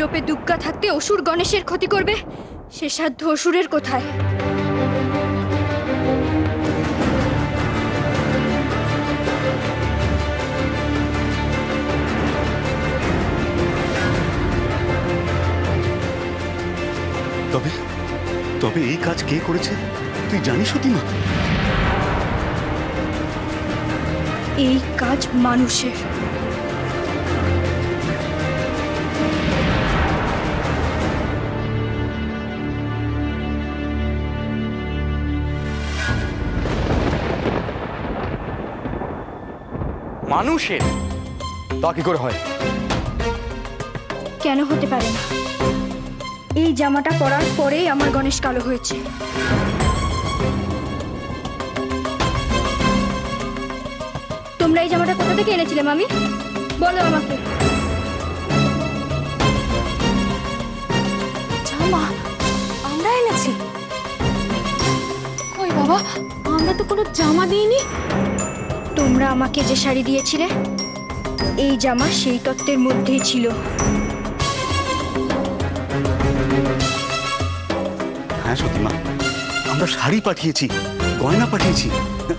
মণ্ডপে দুর্গা থাকতে অসুর গণেশের ক্ষতি করবে, সে সাধ্য অসুরের কোথায়? তবে তবে এই কাজ কে করেছে তুই জানিস সতীমা? এই কাজ মানুষের। মানুষের? তা কি করে হয়? কেন হতে পারে না? এই জামাটা পরার পরেই আমার গণেশ কালো হয়েছে। তোমরা এই জামাটা কোথা থেকে এনেছিলে মামি? বলো আমাকে। জামা আমরা এনেছি? কই বাবা, আমরা তো কোনো জামা দিইনি। তোমরা আমাকে যে শাড়ি দিয়েছিলে এই জামা সেই তত্ত্বের মধ্যেই ছিল। হ্যাঁ সতীমা, আমরা শাড়ি পাঠিয়েছি, গয়না পাঠিয়েছি,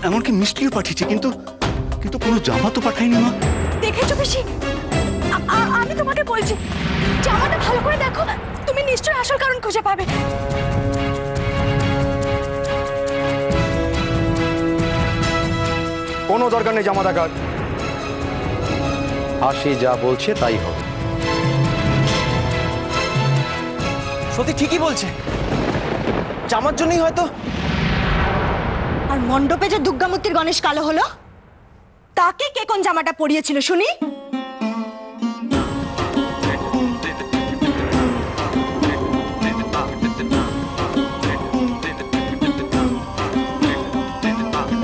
এমনকি মিষ্টিও পাঠিয়েছি, কিন্তু কিন্তু কোনো জামা তো পাঠাইনি মা। দেখেছো পিসি, আমি তোমাকে বলছি জামাটা ভালো করে দেখো, তুমি নিশ্চয়ই আসল কারণ খুঁজে পাবে। কোনো দরকার নেই জামা দেখার, হাসি যা বলছে তাই হবে। সত্যি ঠিকই বলছে, জামার জন্যই হয়তো। আর মণ্ডপে যে দুর্গামূর্তির গণেশ কালো হলো, তাকে কে কোন জামাটা পরিয়েছিল শুনি?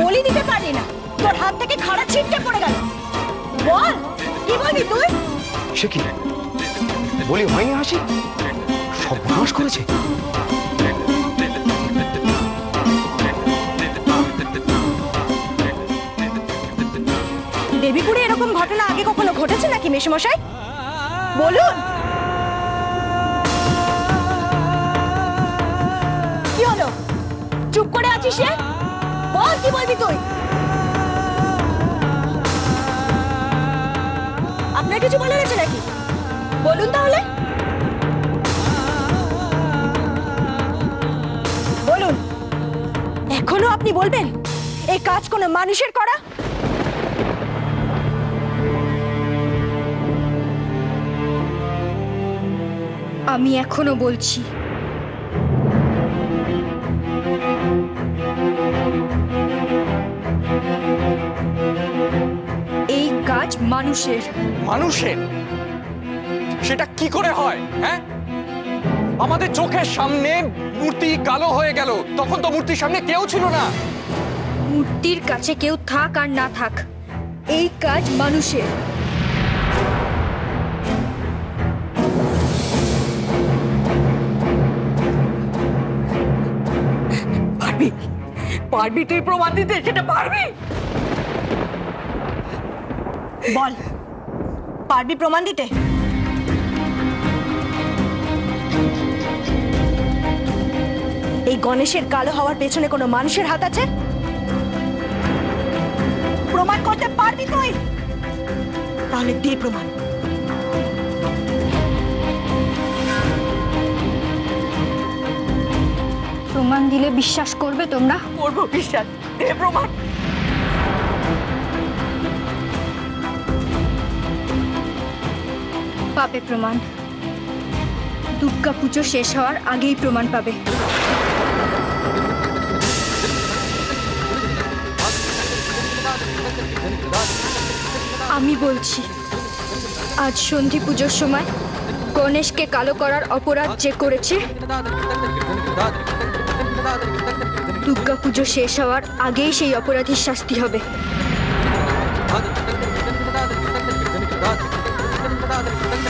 বলি দিতে পারলি না, তোর হাত থেকে খাড়া ছিটকে পড়ে গেল। বল কি বলবি তুই? সে কি বলি হয়নি? হাসি সর্বনাশ করেছে। দেবীপুরে এরকম ঘটনা আগে কখনো ঘটেছে নাকি মেশমশাই? বলুন। কি হলো, চুপ করে আছিস? বল কি বলবি তুই? আপনার কিছু বলার আছে নাকি? বলুন তাহলে। বলুন, এখনো আপনি বলবেন এই কাজ কোনো মানুষের করা? আমি এখনো বলছি, এই কাজ মানুষের। মানুষের? সেটা কি করে হয়? হ্যাঁ, আমাদের চোখের সামনে মূর্তি কালো হয়ে গেল, তখন তো মূর্তির সামনে কেউ ছিল না। মূর্তির কাছে কেউ থাক আর না থাক, এই কাজ মানুষের। পারবি? পারবি তুই প্রমাণ দিতে? সেটা পারবি? বল, পারবি প্রমাণ দিতে? এই গণেশের কালো হওয়ার পেছনে কোনো মানুষের হাত আছে? প্রমাণ করতে পারবি তুই? তাহলে দে প্রমাণ। প্রমাণ দিলে বিশ্বাস করবে তোমরা? করবো বিশ্বাস, দে প্রমাণ। পাবে প্রমাণ। দুর্গা পুজো শেষ হওয়ার আগেই প্রমাণ পাবে। আমি বলছি, আজ সন্ধি পুজোর সময় গণেশকে কালো করার অপরাধ যে করেছে, দুর্গা পুজো শেষ হওয়ার আগেই সেই অপরাধীর শাস্তি হবে।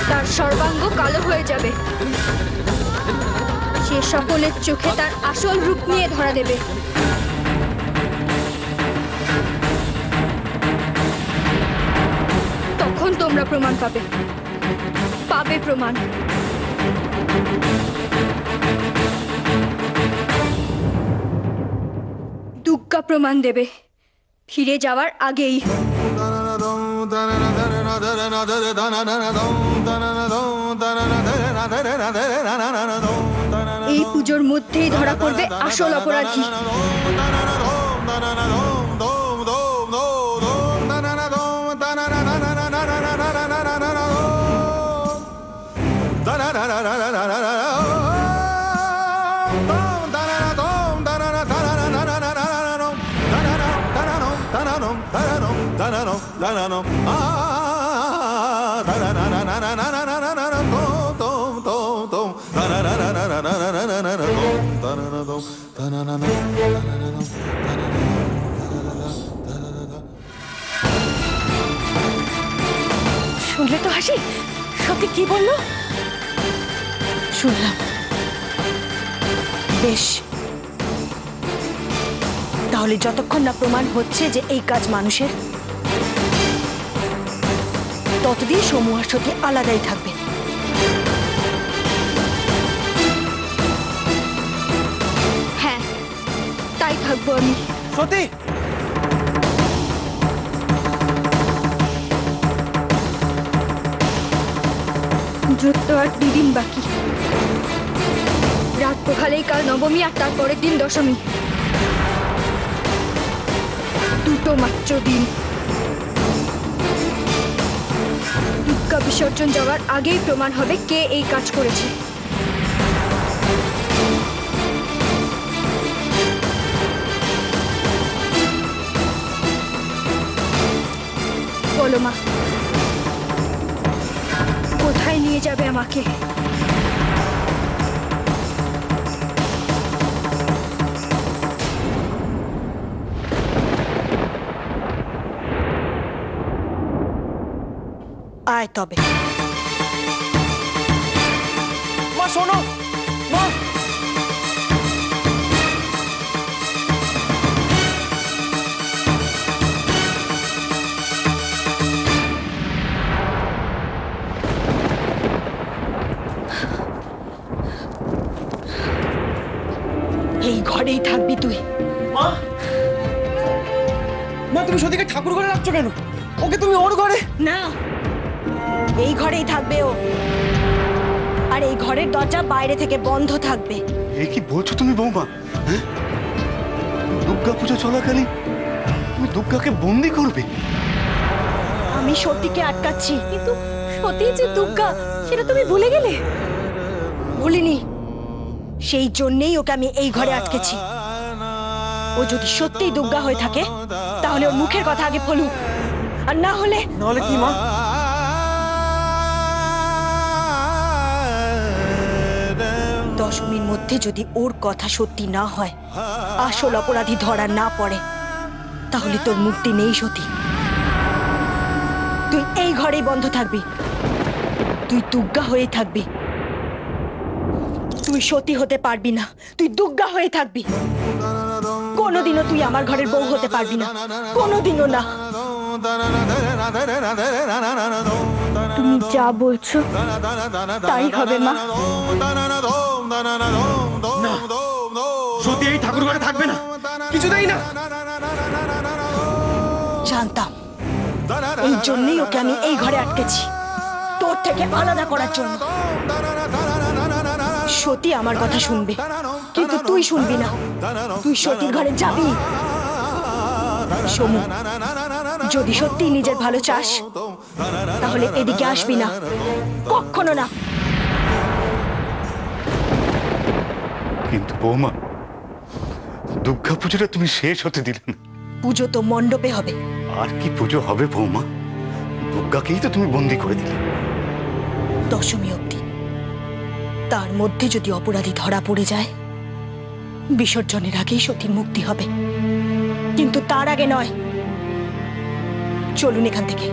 তার সর্বাঙ্গ কালো হয়ে যাবে, সে সকলের চোখে তার আসল রূপ নিয়ে ধরা দেবে। তখন তোমরা প্রমাণ পাবে, পাবে প্রমাণ। দুর্গা প্রমাণ দেবে ফিরে যাওয়ার আগেই। এই পুজোর মধ্যেই ধরা পড়বে আসল অপরাধী। শুনলে তো হাসি, সত্যি কি বললো? শুনলাম। বেশ, তাহলে যতক্ষণ না প্রমাণ হচ্ছে যে এই কাজ মানুষের, ততদিন সমু আর সত্যি আলাদাই থাকবে। হ্যাঁ, তাই থাকবো আমি। সত্যি পুজোর তো আর 2 দিন বাকি। রাত পোহালেই কাল নবমী আর তারপরের দিন দশমী। 2 মাত্র দিন। দুর্গা বিসর্জন যাওয়ার আগেই প্রমাণ হবে কে এই কাজ করেছে। বলো মা, কোথায় নিয়ে যাবে আমাকে? আয় তবে। মা শোনো, মা এই ঘরেই থাকবি তুই। মা মা তুমি সত্যিকে ঠাকুর ঘরে রাখছো কেন? ওকে তুমি ওর ঘরে। না, এই ঘরেই থাকবে ও, আর এই ঘরের দরজা বাইরে থেকে বন্ধ থাকবে। এই কি বলছো তুমি বৌমা? হ্যাঁ, দুর্গা পুজো চলাকালীন তুমি দুর্গাকে বন্দি করবে? আমি সত্যিকে আটকাচ্ছি, কিন্তু সত্যি যে দুর্গা সেটা তুমি ভুলে গেলে। ভুলিনি, সেই জন্যেই ওকে আমি এই ঘরে আটকেছি। ও যদি সত্যিই দুর্গা হয়ে থাকে তাহলে ওর মুখের কথা আগে বলুক, আর না হলে কি মা? দশমীর মধ্যে যদি ওর কথা সত্যি না হয়, আসল অপরাধী ধরা না পড়ে, তাহলে তোর মুক্তি নেই সতী। তুই এই ঘরেই বন্ধ থাকবি, তুই দুর্গা হয়ে থাকবি। তুই সতী হতে পারবি না, তুই দুর্গা হয়ে থাকবি। কোনোদিনও তুই আমার ঘরের বউ হতে পারবি না, কোনোদিনও না। তুমি যা বলছো তাই হবে মা। না, সত্যি এই ঠাকুর ঘরে থাকবে না, কিছুতেই না। জানতাম, এই জন্যই ওকে আমি এই ঘরে আটকেছি, তোর থেকে আলাদা করার জন্য। সতী আমার কথা শুনবে, কিন্তু তুই শুনবি না। তুই সতীর ঘরে যাবি। সমু, যদি সত্যি নিজের ভালো চাস তাহলে এদিকে আসবি না, কখনো না। কিন্তু বৌমা, দুর্গা পুজোটা তুমি শেষ হতে দিলে না। পুজো তো মণ্ডপে হবে। আর কি পুজো হবে বৌমা? দুর্গাকেই তো তুমি বন্দি করে দিলে। দশমী অবধি, তার মধ্যে যদি অপরাধী ধরা পড়ে যায়, বিসর্জনের আগেই সতীর মুক্তি হবে, কিন্তু তার আগে নয়। চলুন এখান থেকে।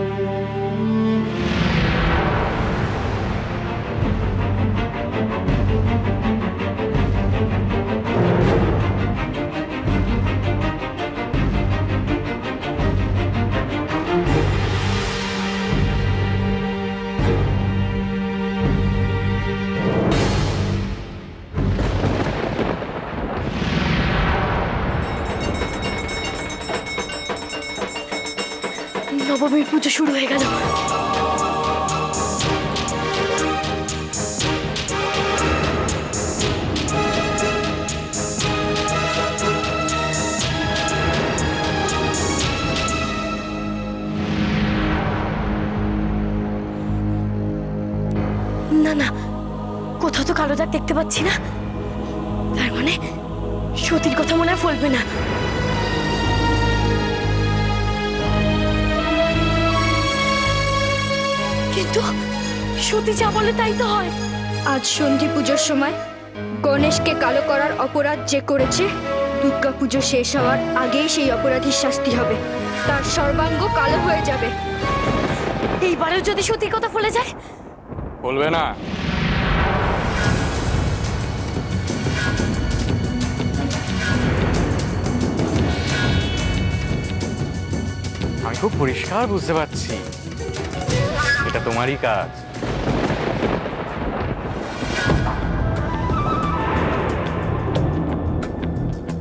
নবমীর পুজো শুরু হয়ে গেল। না না, কোথাও তো কালো দাগ দেখতে পাচ্ছি না। তার মানে সতীর কথা মনে হয় ফলবে না। কিন্তু সতী যা বলে তাই তো হয়। আজ সন্ধি পুজোর সময় গণেশকে কালো করার অপরাধ যে করেছে, দুর্গা পুজো শেষ হওয়ার আগেই সেই অপরাধীর শাস্তি হবে। তার সর্বাঙ্গ কালো হয়ে যাবে। এইবারেও যদি সতীর কথা ফলে যায়? বলবে না। আমি খুব পরিষ্কার বুঝতে পারছি এটা তোমারই কাজ।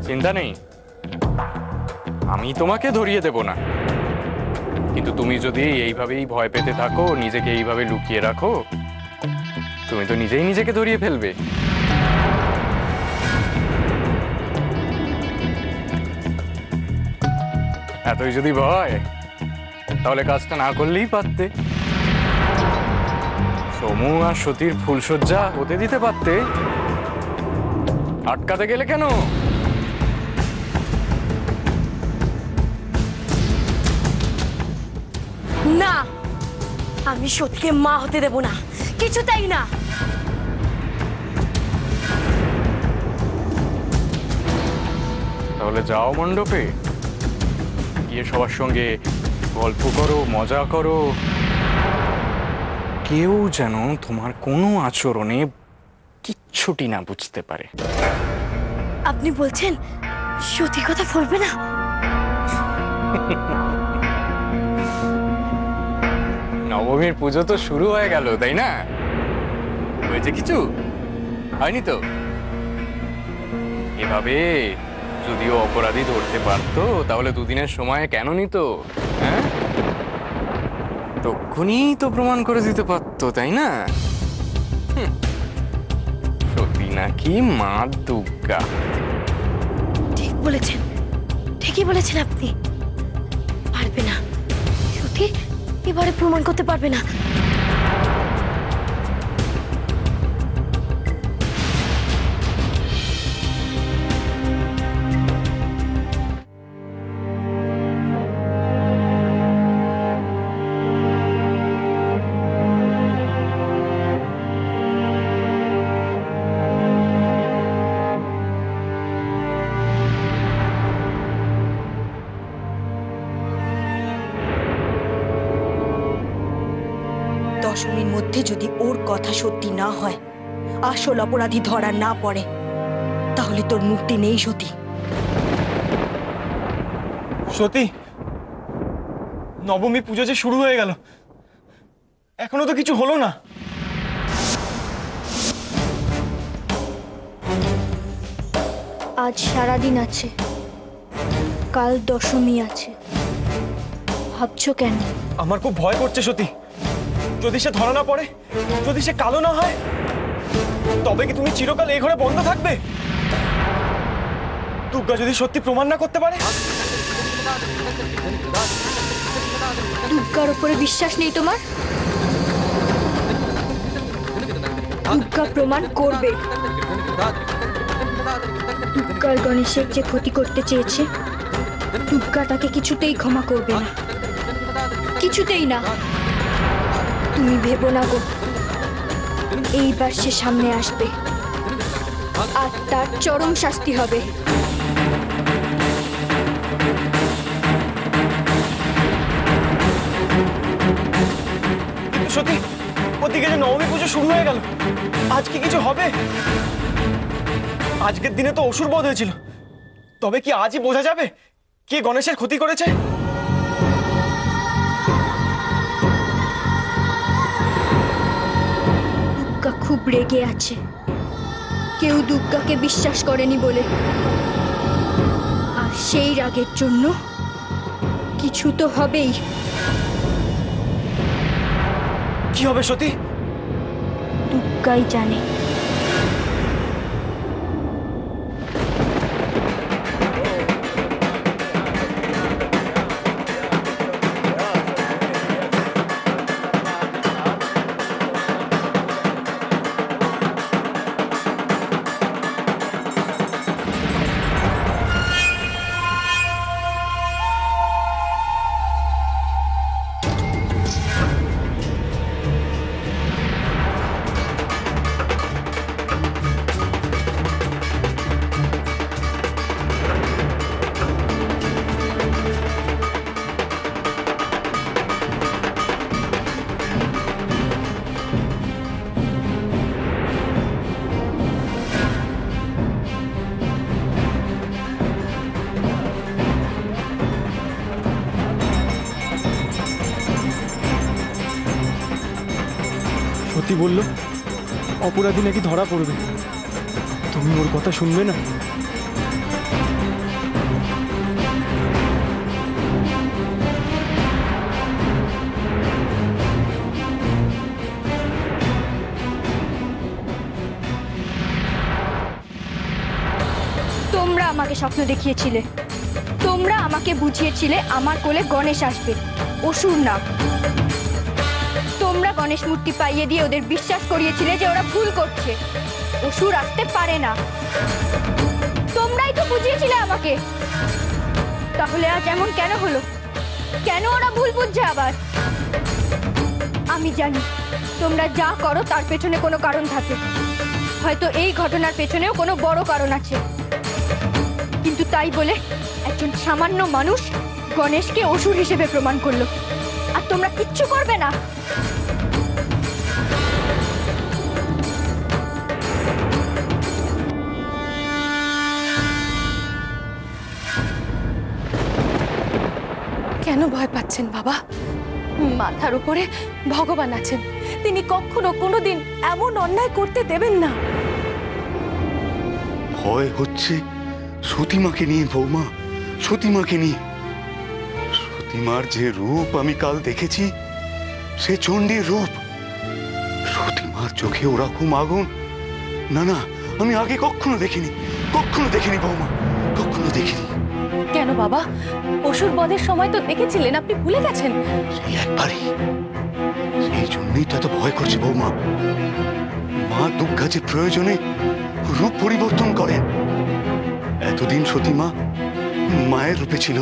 চিন্তা নেই, আমি তোমাকে ধরিয়ে দেব না। কিন্তু তুমি যদি এইভাবেই ভয় পেতে থাকো, নিজেকে এইভাবে লুকিয়ে রাখো, তুমি তো নিজেই নিজেকে ধরিয়ে ফেলবে। এতই যদি ভয়, তাহলে কাজটা না করলেই পারতে। সমু আর সতীর ফুলসজ্জা হতে দিতে পারতে। আটকাতে গেলে কেন? না, আমি সতীকে মা হতে দেব না, কিছুতেই না। তাহলে যাও মণ্ডপে, গিয়ে সবার সঙ্গে গল্প করো, মজা করো। কেউ যেন তোমার কোনো আচরণে কিচ্ছুটি না বুঝতে পারে। আপনি বলছেন সতীর কথা ফলবে না? নবমীর পুজো তো শুরু হয়ে গেল, তাই না? হয়েছে কিছু? হয়নি তো? এভাবে যদিও অপরাধী ধরতে পারতো, তাহলে দুদিনের সময় কেন নিত? হ্যাঁ, তখনই তো প্রমাণ করে দিতে পারতো, তাই না? সত্যি নাকি মা দুর্গা। ঠিক বলেছেন, ঠিকই বলেছেন আপনি। পারবে না, সত্যি এবারে প্রমাণ করতে পারবে না। দশমীর মধ্যে যদি ওর কথা সত্যি না হয়, আসল অপরাধী ধরা না পড়ে, তাহলে তোর মুক্তি নেই সতী। সতী, নবমী পুজো যে শুরু হয়ে গেল, এখনো তো কিছু হলো না। আজ সারাদিন আছে, কাল দশমী আছে। ভাবছো কেন? আমার খুব ভয় করছে সতী। যদি সে ধরা না পড়ে, যদি সে কালো না হয়, তবে কি তুমি চিরকাল এই ঘরে বন্ধ থাকবে? দুর্গা যদি সত্যি প্রমাণ না করতে পারে? দুর্গার উপরে বিশ্বাস নেই তোমার? দুর্গা প্রমাণ করবে। দুর্গার গণেশের যে ক্ষতি করতে চেয়েছে, দুর্গা তাকে কিছুতেই ক্ষমা করবে না, কিছুতেই না। তুমি ভেবো না গো, এইবার সে সামনে আসবে আর তার চরম শাস্তি হবে। সত্যি ওদিকে যে নবমী পুজো শুরু হয়ে গেল, আজকে কিছু হবে? আজকের দিনে তো অসুর বধ হয়েছিল, তবে কি আজই বোঝা যাবে কে গণেশের ক্ষতি করেছে? দুর্গা খুব রেগে আছে, কেউ দুর্গাকে বিশ্বাস করেনি বলে। আর সেই রাগের জন্য কিছু তো হবেই। কি হবে সতী? দুর্গাই জানে। সতী বলল অপরাধী নাকি ধরা পড়বে, তুমি ওর কথা শুনবে না? তোমরা আমাকে স্বপ্ন দেখিয়েছিলে, তোমরা আমাকে বুঝিয়েছিলে আমার কোলে গণেশ আসবে, অসুর না। তোমরা গণেশ মূর্তি পাইয়ে দিয়ে ওদের বিশ্বাস করিয়েছিলে যে ওরা ভুল করছে, অসুর আসতে পারে না। তোমরাই তো বুঝিয়েছিলে আমাকে। তাহলে আজ এমন কেন হলো? কেন ওরা ভুল বুঝছে আবার? আমি জানি তোমরা যা করো তার পেছনে কোনো কারণ থাকে, হয়তো এই ঘটনার পেছনেও কোনো বড় কারণ আছে। কিন্তু তাই বলে একজন সামান্য মানুষ গণেশকে অসুর হিসেবে প্রমাণ করলো, আর তোমরা কিচ্ছু করবে না। কেন ভয় পাচ্ছেন বাবা? মাথার উপরে ভগবান আছেন, তিনি কখনো কোনোদিন এমন অন্যায় করতে দেবেন না। ভয় হচ্ছে সতীমাকে নিয়ে বৌমা, সতীমাকে নিয়ে। সতীমার যে রূপ আমি কাল দেখেছি, সে চণ্ডীর রূপ। সতীমার চোখে ওরকম আগুন না না, আমি আগে কখনো দেখিনি বৌমা, কখনো দেখিনি। কেন বাবা? অসুর বধের সময় তো দেখেছিলেন, আপনি ভুলে গেছেন? সেই একবারই, সেই জন্যই তো এত ভয় করছে বৌমা। মা দুর্গা যে প্রয়োজনে রূপ পরিবর্তন করেন। এতদিন সতীমা মায়ের রূপে ছিল,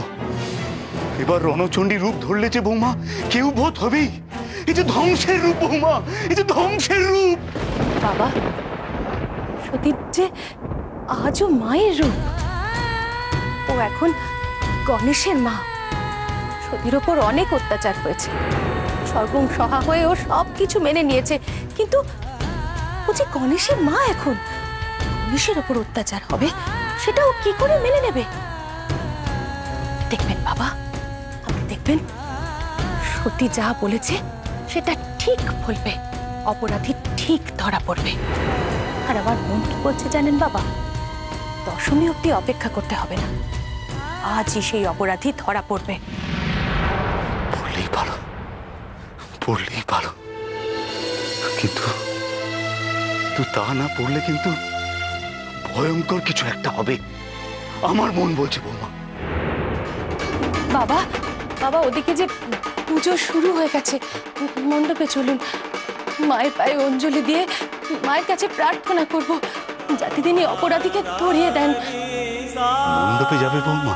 এবার রণচণ্ডী রূপ ধরলে যে বৌমা কেউ বোধ হবেই। এই যে ধ্বংসের রূপ বৌমা, এই যে ধ্বংসের রূপ। বাবা, সতীর যে আজও মায়ের রূপ। ও এখন গণেশের মা। সতীর ওপর অনেক অত্যাচার হয়েছে, সর্বং সহা হয়ে ও সব কিছু মেনে নিয়েছে, কিন্তু ও যে গণেশের মা, এখন গণেশের ওপর অত্যাচার হবে সেটা ও কি করে মেনে নেবে? দেখবেন বাবা, আপনি দেখবেন সতী যা বলেছে সেটা ঠিক বলবে, অপরাধী ঠিক ধরা পড়বে। আর আমার মন কি বলছে জানেন বাবা? দশমী অবধি অপেক্ষা করতে হবে না, আজই সেই অপরাধী ধরা পড়বে। পড়লেই ভালো, কিন্তু তা না পড়লে কিন্তু ভয়ঙ্কর কিছু একটা হবে, আমার মন বলছে বৌমা। বাবা বাবা, ওদিকে যে পুজো শুরু হয়ে গেছে, মণ্ডপে চলুন, মায়ের পায়ে অঞ্জলি দিয়ে মায়ের কাছে প্রার্থনা করব যাতে তিনি অপরাধীকে ধরিয়ে দেন। মণ্ডপে যাবে বৌমা?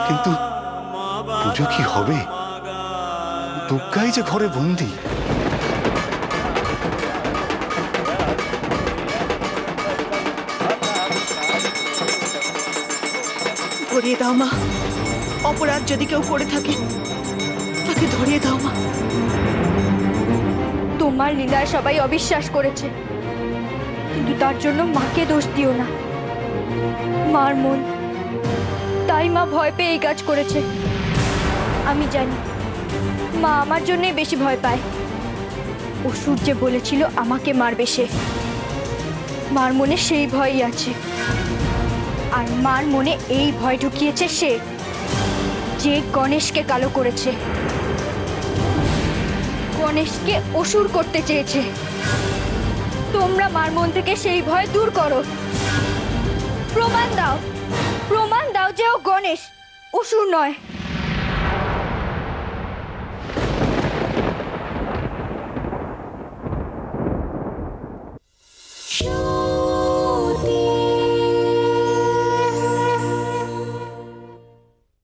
কিন্তু পুজো কি হবে? দুর্গাই যে ঘরে বন্দি। ধরিয়ে দাও মা, অপরাধ যদি কেউ করে থাকে তাকে ধরিয়ে দাও মা। তোমার লীলায় সবাই অবিশ্বাস করেছে, কিন্তু তার জন্য মাকে দোষ দিও না। মার মন, তাই মা ভয় পেয়ে এই কাজ করেছে। আমি জানি মা আমার জন্যই বেশি ভয় পায়। অসুর যে বলেছিল আমাকে মারবে সে, মার মনে সেই ভয়ই আছে। আর মার মনে এই ভয় ঢুকিয়েছে সে, যে গণেশকে কালো করেছে। গণেশকে অসুর করতে চেয়েছে। তোমরা মার মন থেকে সেই ভয় দূর করো। প্রমাণ দাও যে ও গণেশ, অসুর নয়।